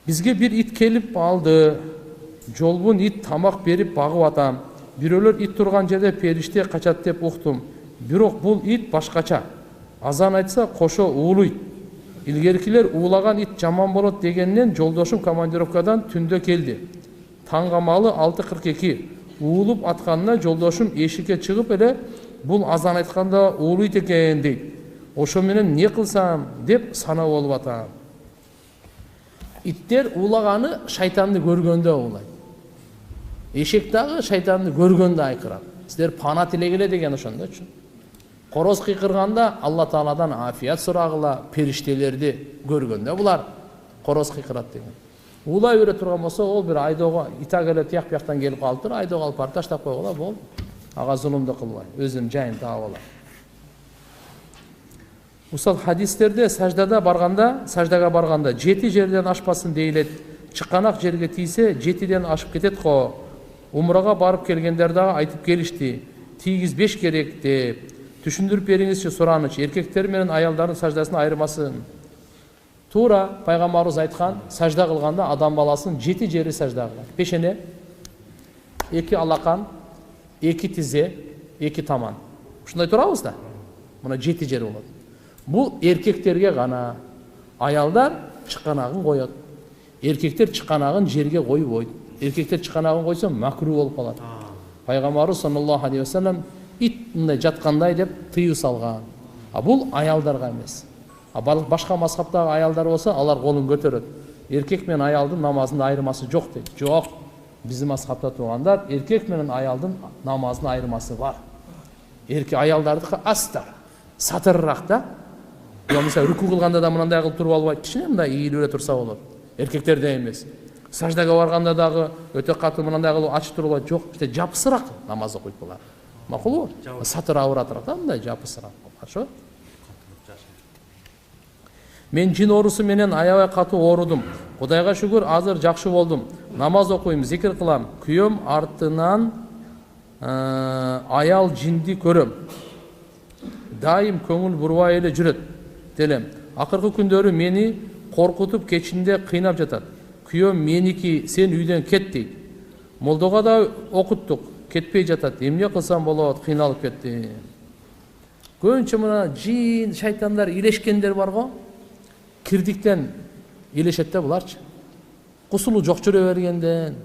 Бизге бир ит келип алды. Жолбун ит тамак берип багып атам. Бирөөлөр ит турган жерде периште качат деп уктум. Бирок бул ит башкача. Азан айтса кошо уулуйт. Илгеркилер уулаган ит жаман болот дегеннен жолдошум командировкадан түндө келди. Таңгамалы 6:42. Уулуп атканына жолдошум эшикке чыгып эле бул азан айтканда уулуйт экен дейт. Ошо менен не кылсам деп санаа болуп атам. Иттер уулаганы шайтанды көргөндө уулайт. Эшек дагы шайтанды көргөндө айкырат. Силер пана тилегиле деген ошондочу. Короз кыйкырганда Алла Тааладан афият сурагыла, периштелерди көргөндө булар короз кыйкырат деген. Уулай бере турган болсо, ол бир айдоого итак эле тияк бияктан келип калыптыр, айдоого алып барып таштап койгула болду. Ага зулумду кылбай, өзүнүн жайын таап алат. Усал хадистерде саждага барганда 7 жерден ашпасын дейилет. Чыканак жерге тийсе 7ден ашып кетет го. Умрага барып келгендер дагы айтып келишти. Тийгизбеш керек деп. Түшүндүрүп бериңизчи суранычы. Эркектер менен аялдардын саждасын айырмасын. Туура пайгамбарыбыз айткан, сажда кылганда адам баласынын 7 жери сажда кылат. Пешене, 2 алакан, 2 тизе, 2 таман. Ушундай турабыз да? Мына 7 жери болот. Бул эркектерге гана. Аялдар чыканагын коет. Эркектер чыканагын жерге койбойт. Эркектер чыканагын койсо макру болуп калат. Пайгамбарыбыз саллаллаху алейхи ва саллям ит мындай жаткандай деп тыюу салган. А бул аялдарга эмес. А башка мазхабтагы аялдар болсо, алар колун көтөрөт. Эркек менен аялдын намазында айырмасы жок дейт. Жок. Биздин мазхабта тургандар эркек менен аялдын намазынын айырмасы бар. Эркек аялдардыкы астар, сатырыраак да. Мисалы руку кылганда да мындай кылып туруп албайт, кичине мындай ийилип эле турса болот. Эркектерде эмес. Саждага барганда дагы өтө катуу мындай кылып ачып туруп албайт. Жок, жапысыраак намаз окуйт булар. Макулбу? Сатыр ауыратыраак да мындай жапысыраак. Ошо. Мен жин оорусу менен аябай катуу оорудум. Кудайга шүгүр азыр жакшы болдум. Намаз окуйм, зикир кылам. Күйөөм артынан аял жинди көрөм. Дайым көңүл бурбай эле жүрөт. Делем. Акыркы күндөрү мени коркутуп кечинде кыйнап жатат. Күйөөм меники, сен үйдөн кет дейт. Молдого да окуттук, кетпей жатат. Эмне кылсам болот, кыйналып кеттим. Көбүнчө мына жин, шайтандар илешкендер бар го. Кирдиктен илешет да буларчы. Кусулу жок жүрө бергенден.